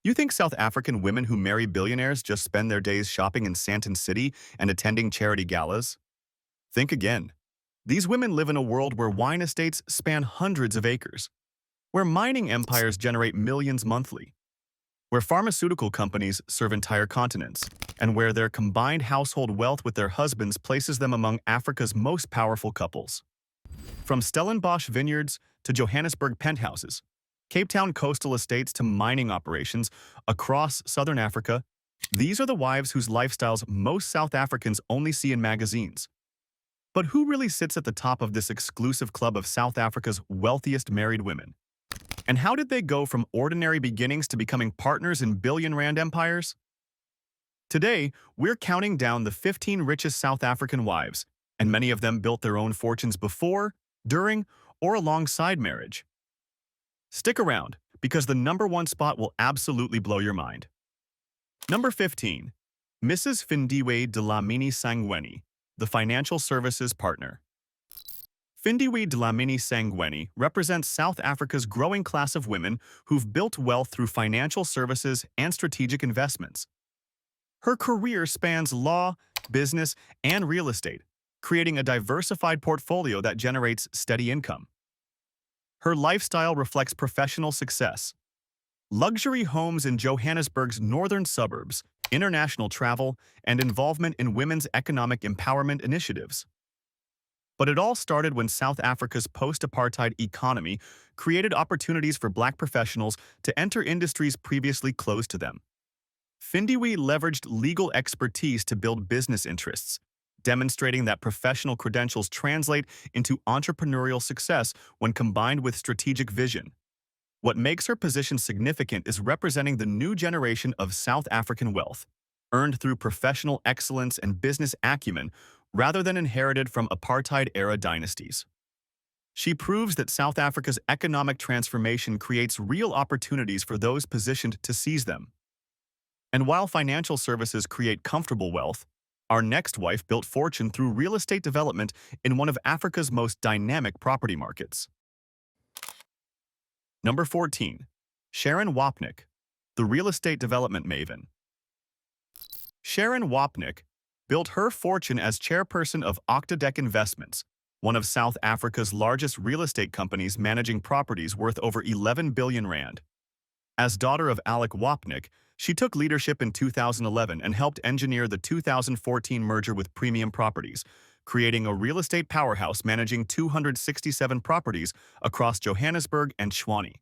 You think South African women who marry billionaires just spend their days shopping in Sandton City and attending charity galas? Think again. These women live in a world where wine estates span hundreds of acres, where mining empires generate millions monthly, where pharmaceutical companies serve entire continents, and where their combined household wealth with their husbands places them among Africa's most powerful couples. From Stellenbosch vineyards to Johannesburg penthouses, Cape Town coastal estates to mining operations across southern Africa, these are the wives whose lifestyles most South Africans only see in magazines. But who really sits at the top of this exclusive club of South Africa's wealthiest married women? And how did they go from ordinary beginnings to becoming partners in billion-rand empires? Today, we're counting down the 15 richest South African wives, and many of them built their own fortunes before, during, or alongside marriage. Stick around, because the number one spot will absolutely blow your mind. Number 15. Mrs. Phindiwe Dlamini-Sangweni, the financial services partner. Phindiwe Dlamini-Sangweni represents South Africa's growing class of women who've built wealth through financial services and strategic investments. Her career spans law, business, and real estate, creating a diversified portfolio that generates steady income. Her lifestyle reflects professional success. Luxury homes in Johannesburg's northern suburbs, international travel, and involvement in women's economic empowerment initiatives. But it all started when South Africa's post-apartheid economy created opportunities for Black professionals to enter industries previously closed to them. Phindiwe leveraged legal expertise to build business interests, demonstrating that professional credentials translate into entrepreneurial success when combined with strategic vision. What makes her position significant is representing the new generation of South African wealth, earned through professional excellence and business acumen rather than inherited from apartheid-era dynasties. She proves that South Africa's economic transformation creates real opportunities for those positioned to seize them. And while financial services create comfortable wealth, our next wife built fortune through real estate development in one of Africa's most dynamic property markets. Number 14. Sharon Wapnick, the real estate development maven. Sharon Wapnick built her fortune as chairperson of Octodec Investments, one of South Africa's largest real estate companies managing properties worth over 11 billion rand. As daughter of Alec Wapnick, she took leadership in 2011 and helped engineer the 2014 merger with Premium Properties, creating a real estate powerhouse managing 267 properties across Johannesburg and Tshwane.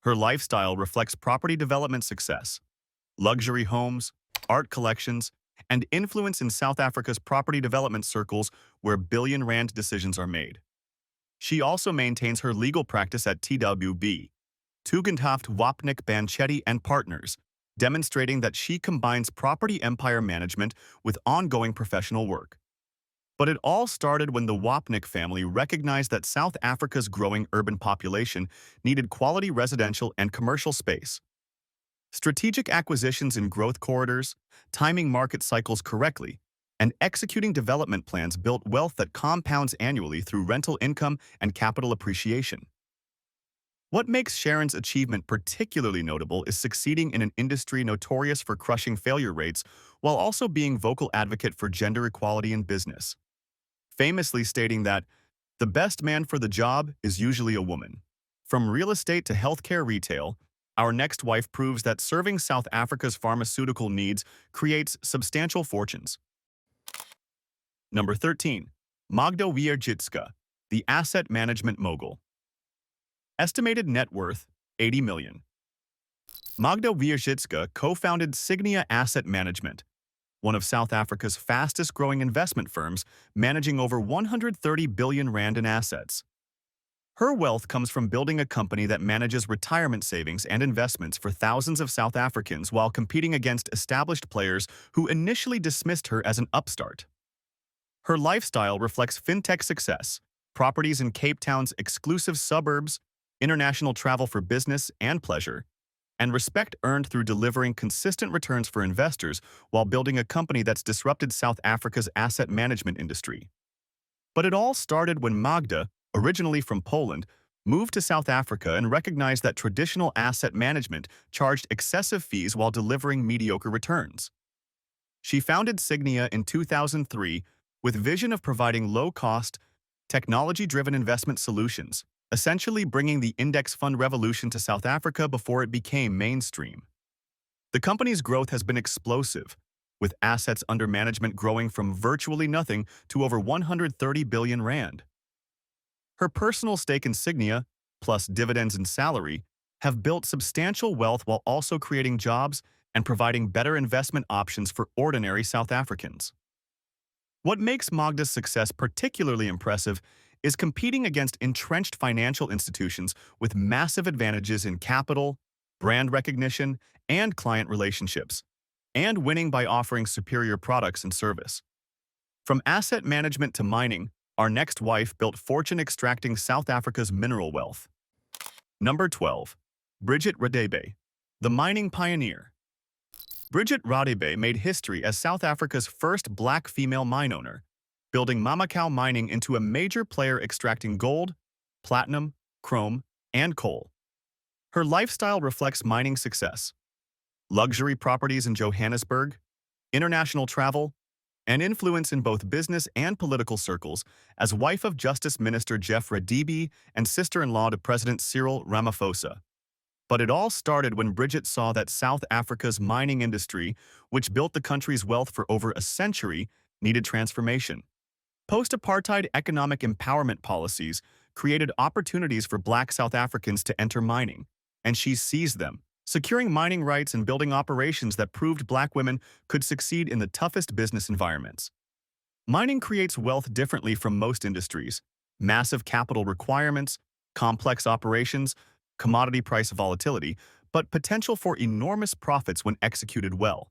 Her lifestyle reflects property development success, luxury homes, art collections, and influence in South Africa's property development circles where billion-rand decisions are made. She also maintains her legal practice at TWB, Tugendhaft Wapnick Banchetti and Partners, demonstrating that she combines property empire management with ongoing professional work. But it all started when the Wapnick family recognized that South Africa's growing urban population needed quality residential and commercial space. Strategic acquisitions in growth corridors, timing market cycles correctly, and executing development plans built wealth that compounds annually through rental income and capital appreciation. What makes Sharon's achievement particularly notable is succeeding in an industry notorious for crushing failure rates while also being a vocal advocate for gender equality in business, famously stating that the best man for the job is usually a woman. From real estate to healthcare retail, our next wife proves that serving South Africa's pharmaceutical needs creates substantial fortunes. Number 13. Magda Wierzycka, the asset management mogul. Estimated net worth, 80 million. Magda Wierzycka co-founded Sygnia Asset Management, one of South Africa's fastest-growing investment firms, managing over 130 billion rand in assets. Her wealth comes from building a company that manages retirement savings and investments for thousands of South Africans while competing against established players who initially dismissed her as an upstart. Her lifestyle reflects fintech success, properties in Cape Town's exclusive suburbs, international travel for business and pleasure, and respect earned through delivering consistent returns for investors while building a company that's disrupted South Africa's asset management industry. But it all started when Magda, originally from Poland, moved to South Africa and recognized that traditional asset management charged excessive fees while delivering mediocre returns. She founded Sygnia in 2003 with vision of providing low-cost, technology-driven investment solutions, essentially bringing the index fund revolution to South Africa before it became mainstream. The company's growth has been explosive, with assets under management growing from virtually nothing to over 130 billion rand. Her personal stake in Sygnia, plus dividends and salary, have built substantial wealth while also creating jobs and providing better investment options for ordinary South Africans. What makes Magda's success particularly impressive is competing against entrenched financial institutions with massive advantages in capital, brand recognition, and client relationships, and winning by offering superior products and service. From asset management to mining, our next wife built fortune extracting South Africa's mineral wealth. Number 12. Bridget Radebe, the mining pioneer. Bridget Radebe made history as South Africa's first black female mine owner, building Mamakau Mining into a major player extracting gold, platinum, chrome, and coal. Her lifestyle reflects mining success, luxury properties in Johannesburg, international travel, and influence in both business and political circles as wife of Justice Minister Jeff Radebe and sister-in-law to President Cyril Ramaphosa. But it all started when Bridget saw that South Africa's mining industry, which built the country's wealth for over a century, needed transformation. Post-apartheid economic empowerment policies created opportunities for black South Africans to enter mining, and she seized them, securing mining rights and building operations that proved black women could succeed in the toughest business environments. Mining creates wealth differently from most industries. Massive capital requirements, complex operations, commodity price volatility, but potential for enormous profits when executed well.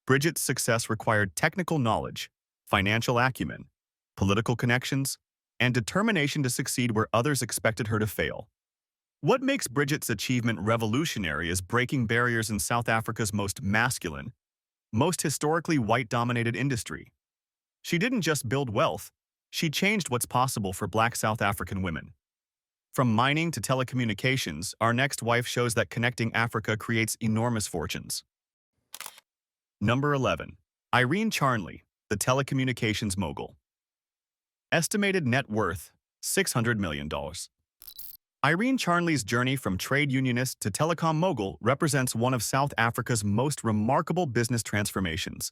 Bridget's success required technical knowledge, financial acumen, political connections, and determination to succeed where others expected her to fail. What makes Bridget's achievement revolutionary is breaking barriers in South Africa's most masculine, most historically white-dominated industry. She didn't just build wealth, she changed what's possible for black South African women. From mining to telecommunications, our next wife shows that connecting Africa creates enormous fortunes. Number 11. Irene Charnley, the telecommunications mogul. Estimated net worth, $600 million. Irene Charnley's journey from trade unionist to telecom mogul represents one of South Africa's most remarkable business transformations.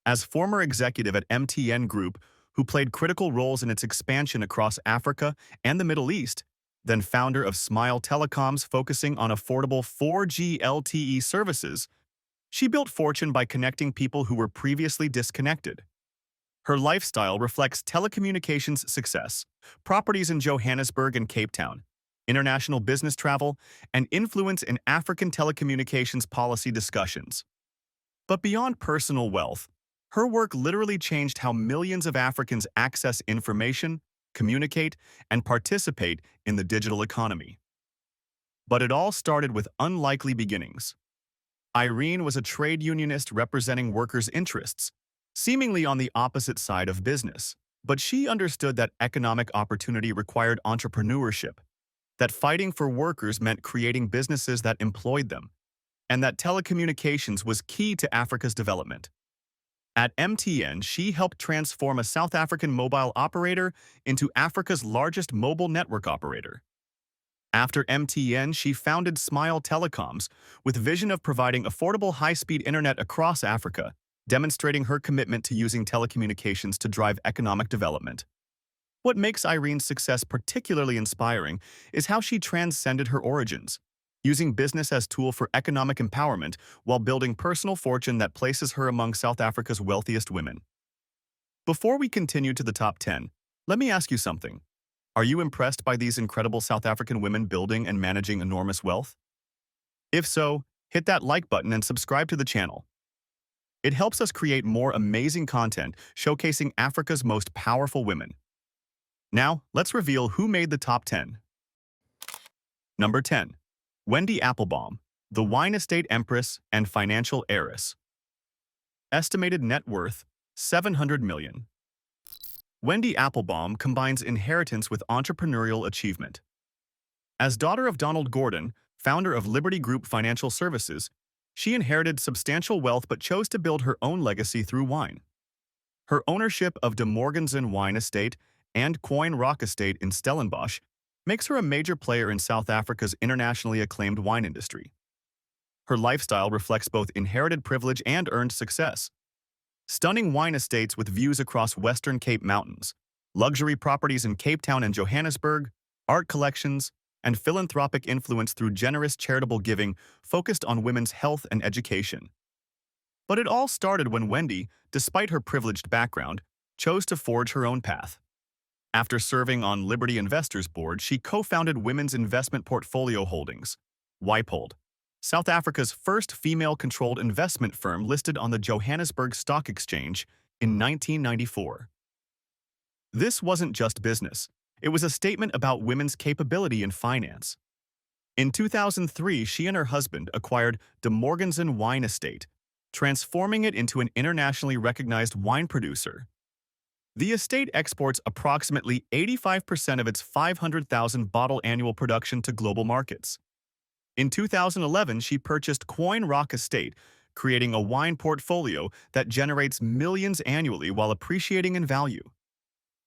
As former executive at MTN Group, who played critical roles in its expansion across Africa and the Middle East, then founder of Smile Telecoms focusing on affordable 4G LTE services, she built fortune by connecting people who were previously disconnected. Her lifestyle reflects telecommunications success, properties in Johannesburg and Cape Town, international business travel, and influence in African telecommunications policy discussions. But beyond personal wealth, her work literally changed how millions of Africans access information, communicate, and participate in the digital economy. But it all started with unlikely beginnings. Irene was a trade unionist representing workers' interests, seemingly on the opposite side of business. But she understood that economic opportunity required entrepreneurship, that fighting for workers meant creating businesses that employed them, and that telecommunications was key to Africa's development. At MTN, she helped transform a South African mobile operator into Africa's largest mobile network operator. After MTN, she founded Smile Telecoms with vision of providing affordable high-speed internet across Africa, demonstrating her commitment to using telecommunications to drive economic development. What makes Irene's success particularly inspiring is how she transcended her origins, using business as a tool for economic empowerment while building personal fortune that places her among South Africa's wealthiest women. Before we continue to the top 10, let me ask you something. Are you impressed by these incredible South African women building and managing enormous wealth? If so, hit that like button and subscribe to the channel. It helps us create more amazing content showcasing Africa's most powerful women. Now, let's reveal who made the top 10. Number 10. Wendy Applebaum, the wine estate empress and financial heiress. Estimated net worth, $700 million. Wendy Applebaum combines inheritance with entrepreneurial achievement. As daughter of Donald Gordon, founder of Liberty Group Financial Services, she inherited substantial wealth but chose to build her own legacy through wine. Her ownership of De Morganson Wine Estate and Coin Rock Estate in Stellenbosch makes her a major player in South Africa's internationally acclaimed wine industry. Her lifestyle reflects both inherited privilege and earned success. Stunning wine estates with views across Western Cape Mountains, luxury properties in Cape Town and Johannesburg, art collections, and philanthropic influence through generous charitable giving focused on women's health and education. But it all started when Wendy, despite her privileged background, chose to forge her own path. After serving on Liberty Investors Board, she co-founded Women's Investment Portfolio Holdings, WIPOLD, South Africa's first female-controlled investment firm listed on the Johannesburg Stock Exchange in 1994. This wasn't just business. It was a statement about women's capability in finance. In 2003, she and her husband acquired De Morganson Wine Estate, transforming it into an internationally recognized wine producer. The estate exports approximately 85% of its 500,000 bottle annual production to global markets. In 2011, she purchased Coin Rock Estate, creating a wine portfolio that generates millions annually while appreciating in value.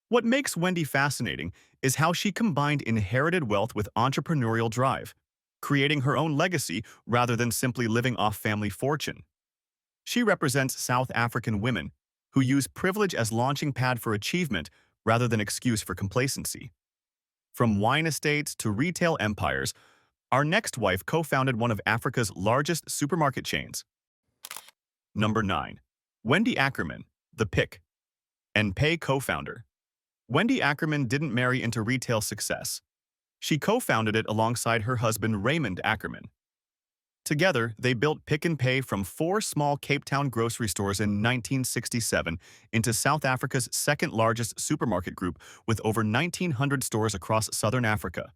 What makes Wendy fascinating is how she combined inherited wealth with entrepreneurial drive, creating her own legacy rather than simply living off family fortune. She represents South African women who use privilege as launching pad for achievement rather than excuse for complacency. From wine estates to retail empires, our next wife co-founded one of Africa's largest supermarket chains. Number 9. Wendy Ackerman, the Pick and Pay co-founder. Wendy Ackerman didn't marry into retail success. She co-founded it alongside her husband Raymond Ackerman. Together, they built Pick n Pay from 4 small Cape Town grocery stores in 1967 into South Africa's second-largest supermarket group with over 1,900 stores across southern Africa.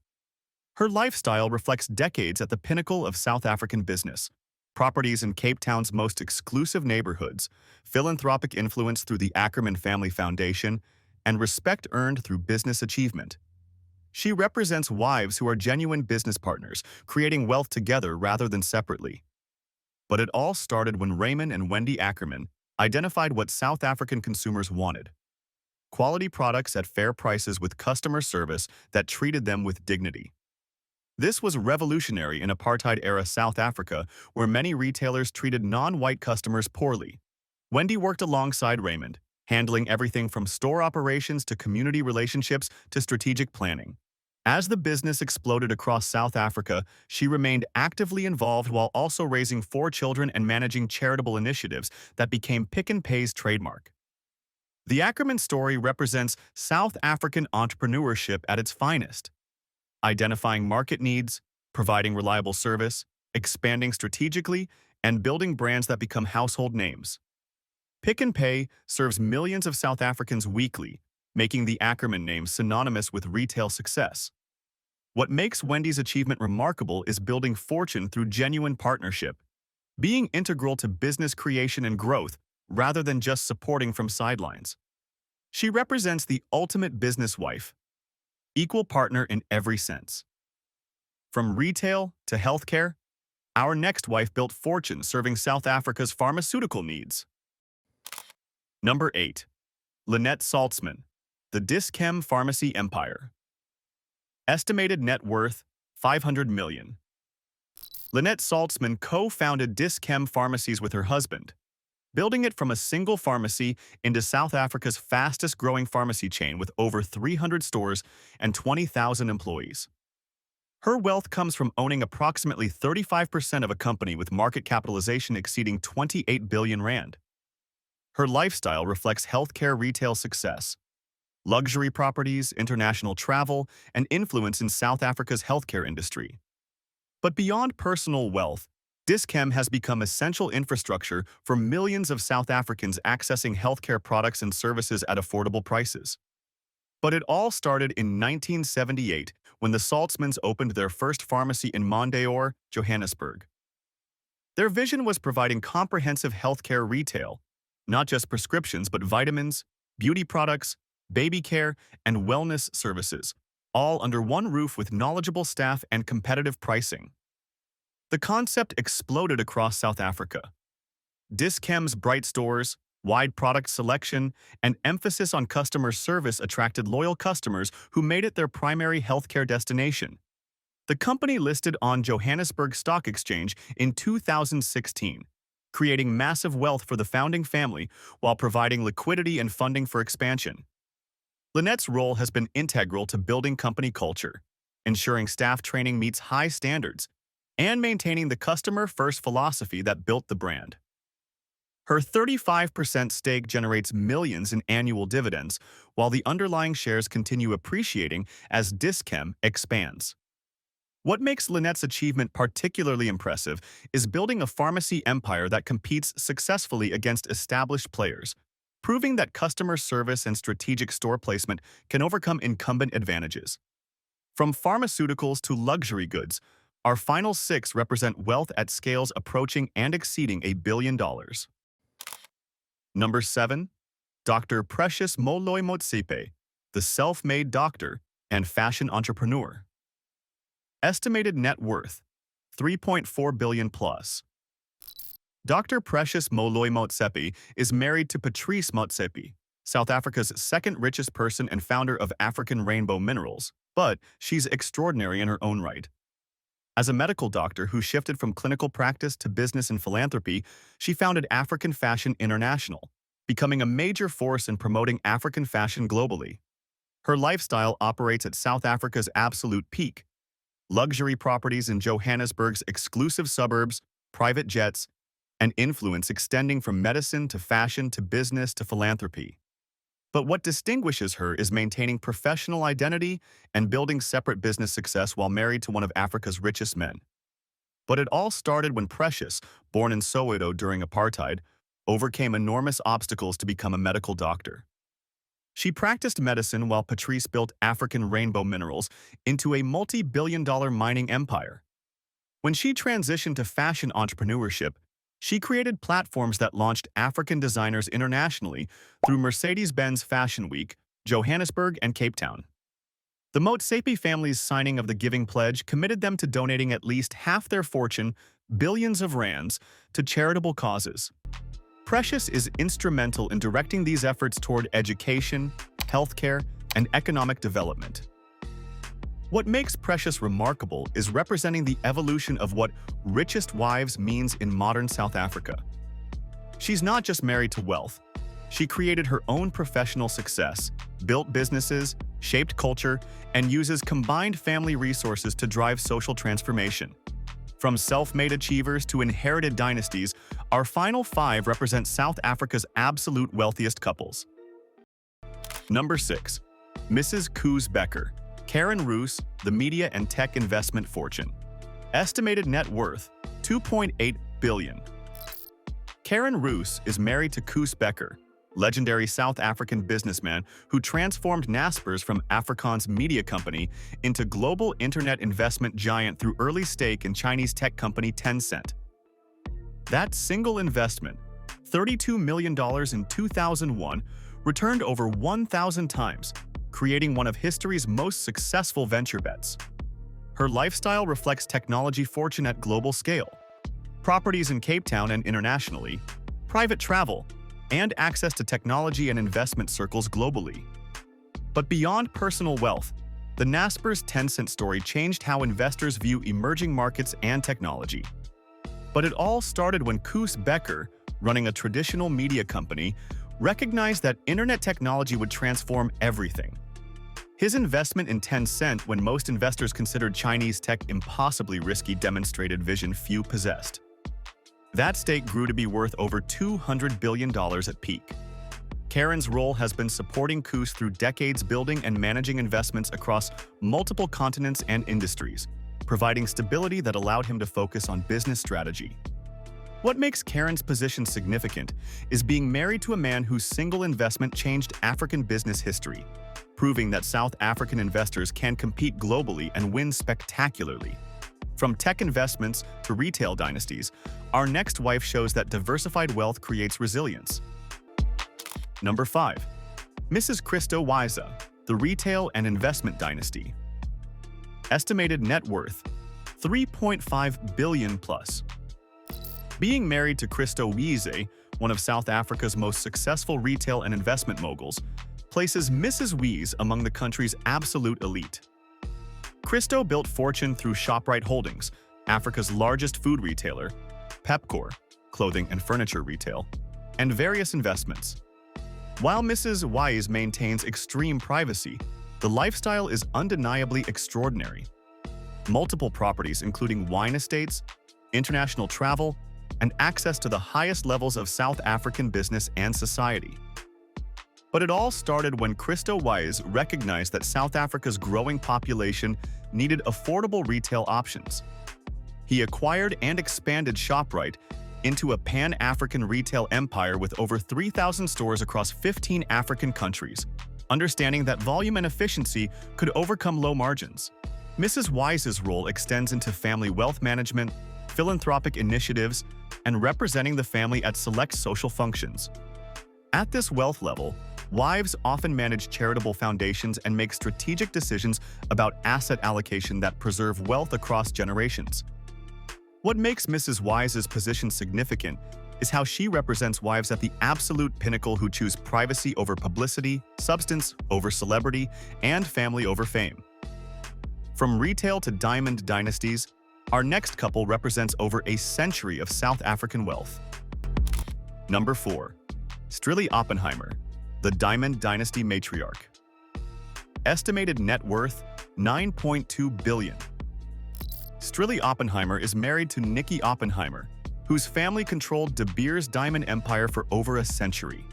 Her lifestyle reflects decades at the pinnacle of South African business, properties in Cape Town's most exclusive neighborhoods, philanthropic influence through the Ackerman Family Foundation, and respect earned through business achievement. She represents wives who are genuine business partners, creating wealth together rather than separately. But it all started when Raymond and Wendy Ackerman identified what South African consumers wanted: quality products at fair prices with customer service that treated them with dignity. This was revolutionary in apartheid-era South Africa, where many retailers treated non-white customers poorly. Wendy worked alongside Raymond, handling everything from store operations to community relationships to strategic planning. As the business exploded across South Africa, she remained actively involved while also raising 4 children and managing charitable initiatives that became Pick n Pay's trademark. The Ackerman story represents South African entrepreneurship at its finest, identifying market needs, providing reliable service, expanding strategically, and building brands that become household names. Pick n Pay serves millions of South Africans weekly, making the Ackerman name synonymous with retail success. What makes Wendy's achievement remarkable is building fortune through genuine partnership, being integral to business creation and growth rather than just supporting from sidelines. She represents the ultimate business wife, equal partner in every sense. From retail to healthcare, our next wife built fortune serving South Africa's pharmaceutical needs. Number 8. Lynette Saltzman, the Dis-Chem Pharmacy Empire. Estimated net worth, $500 million. Lynette Saltzman co-founded Dis-Chem Pharmacies with her husband, building it from a single pharmacy into South Africa's fastest-growing pharmacy chain with over 300 stores and 20,000 employees. Her wealth comes from owning approximately 35% of a company with market capitalization exceeding 28 billion rand. Her lifestyle reflects healthcare retail success, luxury properties, international travel, and influence in South Africa's healthcare industry. But beyond personal wealth, Dis-Chem has become essential infrastructure for millions of South Africans accessing healthcare products and services at affordable prices. But it all started in 1978 when the Saltzmans opened their first pharmacy in Mondeor, Johannesburg. Their vision was providing comprehensive healthcare retail, not just prescriptions but vitamins, beauty products, baby care, and wellness services, all under one roof with knowledgeable staff and competitive pricing. The concept exploded across South Africa. Dis-Chem's bright stores, wide product selection, and emphasis on customer service attracted loyal customers who made it their primary healthcare destination. The company listed on Johannesburg Stock Exchange in 2016, creating massive wealth for the founding family while providing liquidity and funding for expansion. Lynette's role has been integral to building company culture, ensuring staff training meets high standards, and maintaining the customer-first philosophy that built the brand. Her 35% stake generates millions in annual dividends, while the underlying shares continue appreciating as Dis-Chem expands. What makes Lynette's achievement particularly impressive is building a pharmacy empire that competes successfully against established players, proving that customer service and strategic store placement can overcome incumbent advantages. From pharmaceuticals to luxury goods, our final 6 represent wealth at scales approaching and exceeding $1 billion. Number 7. Dr. Precious Moloi Motsepe, the self-made doctor and fashion entrepreneur. Estimated net worth, $3.4 billion plus. Dr. Precious Moloi Motsepe is married to Patrice Motsepe, South Africa's second richest person and founder of African Rainbow Minerals, but she's extraordinary in her own right. As a medical doctor who shifted from clinical practice to business and philanthropy, she founded African Fashion International, becoming a major force in promoting African fashion globally. Her lifestyle operates at South Africa's absolute peak. Luxury properties in Johannesburg's exclusive suburbs, private jets, and influence extending from medicine to fashion to business to philanthropy. But what distinguishes her is maintaining professional identity and building separate business success while married to one of Africa's richest men. But it all started when Precious, born in Soweto during apartheid, overcame enormous obstacles to become a medical doctor. She practiced medicine while Patrice built African Rainbow Minerals into a multi-billion-dollar mining empire. When she transitioned to fashion entrepreneurship, she created platforms that launched African designers internationally through Mercedes-Benz Fashion Week, Johannesburg, and Cape Town. The Motsepe family's signing of the Giving Pledge committed them to donating at least half their fortune, billions of rands, to charitable causes. Precious is instrumental in directing these efforts toward education, healthcare, and economic development. What makes Precious remarkable is representing the evolution of what richest wives means in modern South Africa. She's not just married to wealth. She created her own professional success, built businesses, shaped culture, and uses combined family resources to drive social transformation. From self-made achievers to inherited dynasties, our final 5 represent South Africa's absolute wealthiest couples. Number 6. Mrs. Koos Becker, Karen Roos, the media and tech investment fortune. Estimated net worth, $2.8 billion. Karen Roos is married to Koos Becker, legendary South African businessman who transformed Naspers from Afrikaans media company into global internet investment giant through early stake in Chinese tech company Tencent. That single investment, $32 million in 2001, returned over 1,000 times, creating one of history's most successful venture bets. Her lifestyle reflects technology fortune at global scale, properties in Cape Town and internationally, private travel, and access to technology and investment circles globally. But beyond personal wealth, the Naspers Tencent story changed how investors view emerging markets and technology. But it all started when Koos Becker, running a traditional media company, recognized that internet technology would transform everything. His investment in Tencent, when most investors considered Chinese tech impossibly risky, demonstrated vision few possessed. That stake grew to be worth over $200 billion at peak. Karen's role has been supporting Koos through decades, building and managing investments across multiple continents and industries, providing stability that allowed him to focus on business strategy. What makes Karen's position significant is being married to a man whose single investment changed African business history, proving that South African investors can compete globally and win spectacularly. From tech investments to retail dynasties, our next wife shows that diversified wealth creates resilience. Number 5. Mrs. Christo Wiesa, the retail and investment dynasty. Estimated net worth, 3.5 billion plus. Being married to Christo Wiese, one of South Africa's most successful retail and investment moguls, places Mrs. Wiese among the country's absolute elite. Christo built fortune through Shoprite Holdings, Africa's largest food retailer, Pepkor, clothing and furniture retail, and various investments. While Mrs. Wiese maintains extreme privacy, the lifestyle is undeniably extraordinary. Multiple properties including wine estates, international travel, and access to the highest levels of South African business and society. But it all started when Christo Wiese recognized that South Africa's growing population needed affordable retail options. He acquired and expanded Shoprite into a pan-African retail empire with over 3,000 stores across 15 African countries, understanding that volume and efficiency could overcome low margins. Mrs. Wiese's role extends into family wealth management, philanthropic initiatives, and representing the family at select social functions. At this wealth level, wives often manage charitable foundations and make strategic decisions about asset allocation that preserve wealth across generations. What makes Mrs. Wiese's position significant is how she represents wives at the absolute pinnacle who choose privacy over publicity, substance over celebrity, and family over fame. From retail to diamond dynasties, our next couple represents over a century of South African wealth. Number 4. Strilly Oppenheimer, the Diamond Dynasty matriarch. Estimated net worth, 9.2 billion. Strilly Oppenheimer is married to Nicky Oppenheimer, whose family controlled De Beers diamond empire for over a century.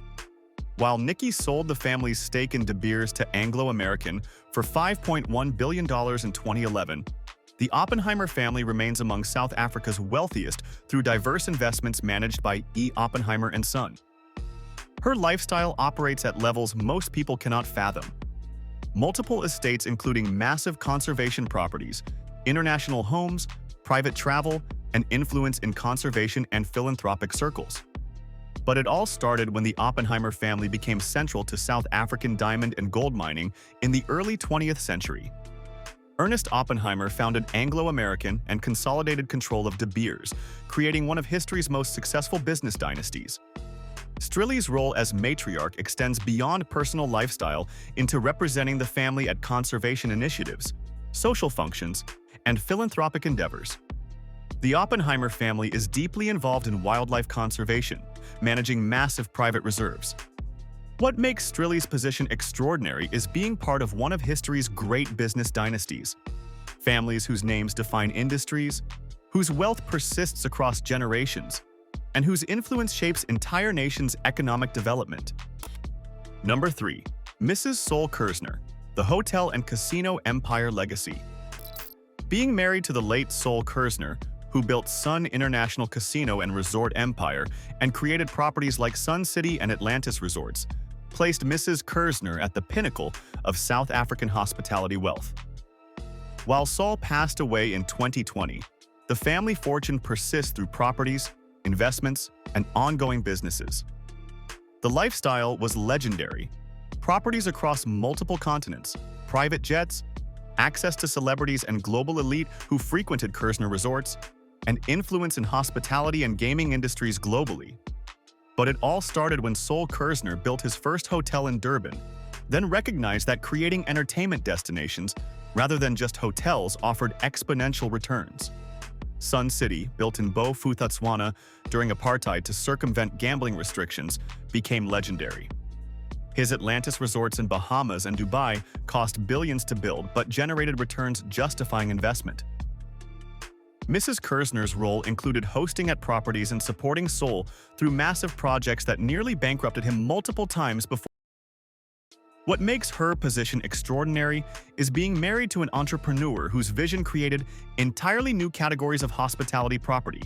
While Nicky sold the family's stake in De Beers to Anglo American for $5.1 billion in 2011, the Oppenheimer family remains among South Africa's wealthiest through diverse investments managed by E. Oppenheimer & Son. Her lifestyle operates at levels most people cannot fathom. Multiple estates including massive conservation properties, international homes, private travel, and influence in conservation and philanthropic circles. But it all started when the Oppenheimer family became central to South African diamond and gold mining in the early 20th century. Ernest Oppenheimer founded Anglo American and consolidated control of De Beers, creating one of history's most successful business dynasties. Strilly's role as matriarch extends beyond personal lifestyle into representing the family at conservation initiatives, social functions, and philanthropic endeavors. The Oppenheimer family is deeply involved in wildlife conservation, managing massive private reserves. What makes Strilly's position extraordinary is being part of one of history's great business dynasties. Families whose names define industries, whose wealth persists across generations, and whose influence shapes entire nations' economic development. Number 3. Mrs. Sol Kerzner, the Hotel and Casino Empire Legacy. Being married to the late Sol Kerzner, who built Sun International Casino and Resort Empire and created properties like Sun City and Atlantis Resorts, placed Mrs. Kerzner at the pinnacle of South African hospitality wealth. While Sol passed away in 2020, the family fortune persists through properties, investments, and ongoing businesses. The lifestyle was legendary. Properties across multiple continents, private jets, access to celebrities and global elite who frequented Kerzner resorts, and influence in hospitality and gaming industries globally. But it all started when Sol Kerzner built his first hotel in Durban, then recognized that creating entertainment destinations rather than just hotels offered exponential returns. Sun City, built in Bourg Tshwane during apartheid to circumvent gambling restrictions, became legendary. His Atlantis resorts in Bahamas and Dubai cost billions to build but generated returns justifying investment. Mrs. Kerzner's role included hosting at properties and supporting Sol through massive projects that nearly bankrupted him multiple times before. What makes her position extraordinary is being married to an entrepreneur whose vision created entirely new categories of hospitality property.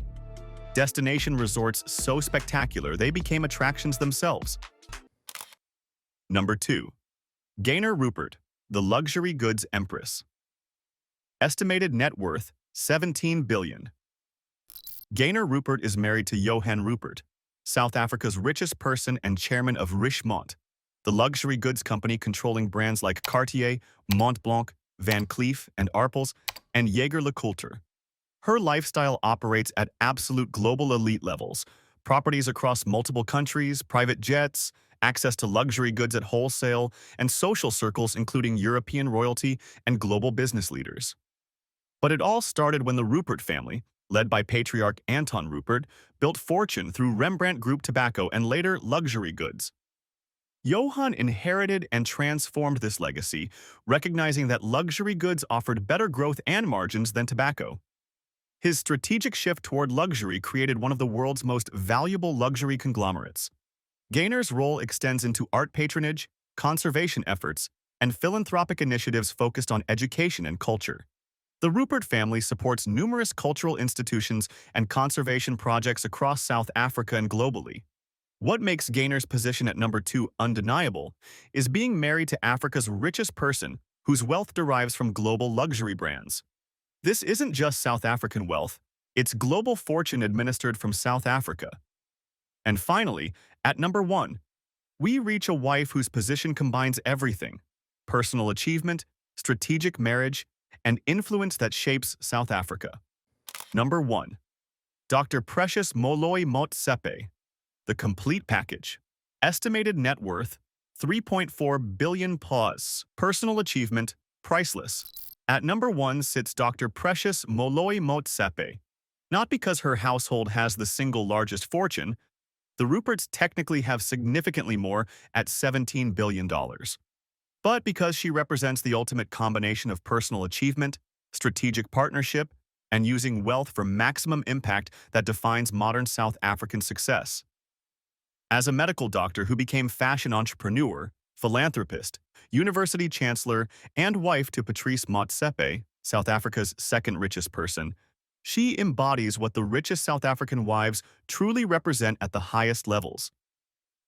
Destination resorts so spectacular they became attractions themselves. Number 2. Gaynor Rupert, the Luxury Goods Empress. Estimated net worth, 17 billion. Gaynor Rupert is married to Johan Rupert, South Africa's richest person and chairman of Richemont, the luxury goods company controlling brands like Cartier, Montblanc, Van Cleef and Arpels, and Jaeger-LeCoultre. Her lifestyle operates at absolute global elite levels, properties across multiple countries, private jets, access to luxury goods at wholesale, and social circles including European royalty and global business leaders. But it all started when the Rupert family, led by patriarch Anton Rupert, built fortune through Rembrandt Group tobacco and later luxury goods. Johann inherited and transformed this legacy, recognizing that luxury goods offered better growth and margins than tobacco. His strategic shift toward luxury created one of the world's most valuable luxury conglomerates. Gayner's role extends into art patronage, conservation efforts, and philanthropic initiatives focused on education and culture. The Rupert family supports numerous cultural institutions and conservation projects across South Africa and globally. What makes Gayner's position at number 2 undeniable is being married to Africa's richest person whose wealth derives from global luxury brands. This isn't just South African wealth, it's global fortune administered from South Africa. And finally, at number 1, we reach a wife whose position combines everything: personal achievement, strategic marriage, and influence that shapes South Africa. Number 1. Dr. Precious Moloi Motsepe. The complete package. Estimated net worth, 3.4 billion plus. Personal achievement, priceless. At number 1 sits Dr. Precious Moloi Motsepe. Not because her household has the single largest fortune, the Ruperts technically have significantly more at $17 billion. But because she represents the ultimate combination of personal achievement, strategic partnership, and using wealth for maximum impact that defines modern South African success. As a medical doctor who became fashion entrepreneur, philanthropist, university chancellor, and wife to Patrice Motsepe, South Africa's second richest person, she embodies what the richest South African wives truly represent at the highest levels.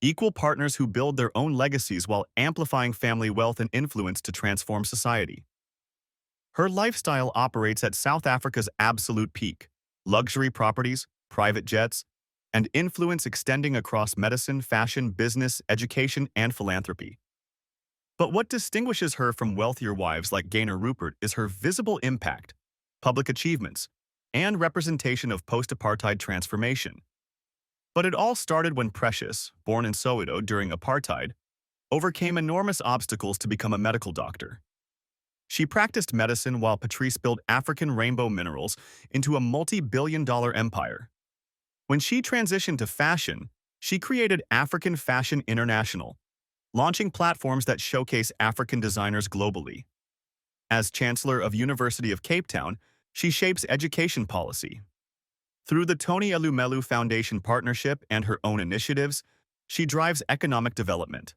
Equal partners who build their own legacies while amplifying family wealth and influence to transform society. Her lifestyle operates at South Africa's absolute peak: luxury properties, private jets, and influence extending across medicine, fashion, business, education, and philanthropy. But what distinguishes her from wealthier wives like Gayner Rupert is her visible impact, public achievements, and representation of post-apartheid transformation. But it all started when Precious, born in Soweto during apartheid, overcame enormous obstacles to become a medical doctor. She practiced medicine while Patrice built African rainbow minerals into a multi-billion-dollar empire. When she transitioned to fashion, she created African Fashion International, launching platforms that showcase African designers globally. As Chancellor of University of Cape Town, she shapes education policy. Through the Tony Elumelu Foundation partnership and her own initiatives, she drives economic development.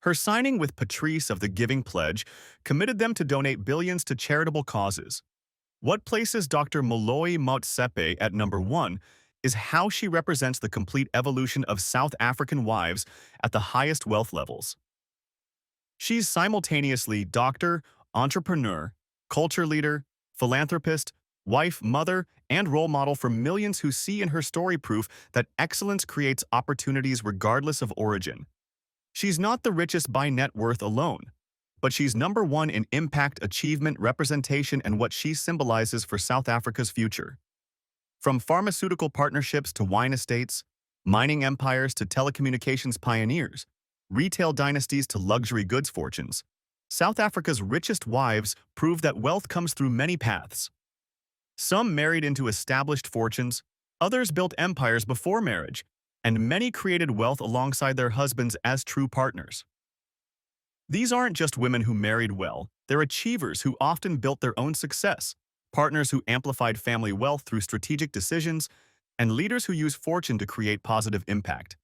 Her signing with Patrice of the Giving Pledge committed them to donate billions to charitable causes. What places Dr. Moloi Motsepe at number 1 is how she represents the complete evolution of South African wives at the highest wealth levels. She's simultaneously doctor, entrepreneur, culture leader, philanthropist, wife, mother, and role model for millions who see in her story proof that excellence creates opportunities regardless of origin. She's not the richest by net worth alone, but she's number 1 in impact, achievement, representation, and what she symbolizes for South Africa's future. From pharmaceutical partnerships to wine estates, mining empires to telecommunications pioneers, retail dynasties to luxury goods fortunes, South Africa's richest wives prove that wealth comes through many paths. Some married into established fortunes, others built empires before marriage, and many created wealth alongside their husbands as true partners. These aren't just women who married well, they're achievers who often built their own success, partners who amplified family wealth through strategic decisions, and leaders who use fortune to create positive impact.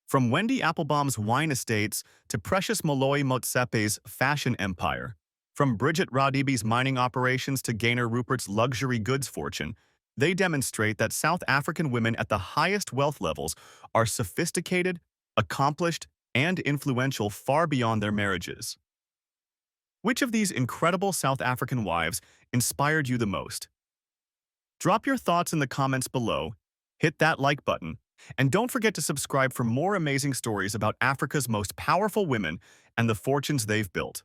From Wendy Applebaum's wine estates to Precious Moloi Motsepe's fashion empire, from Bridget Radibi's mining operations to Gayner Rupert's luxury goods fortune, they demonstrate that South African women at the highest wealth levels are sophisticated, accomplished, and influential far beyond their marriages. Which of these incredible South African wives inspired you the most? Drop your thoughts in the comments below, hit that like button, and don't forget to subscribe for more amazing stories about Africa's most powerful women and the fortunes they've built.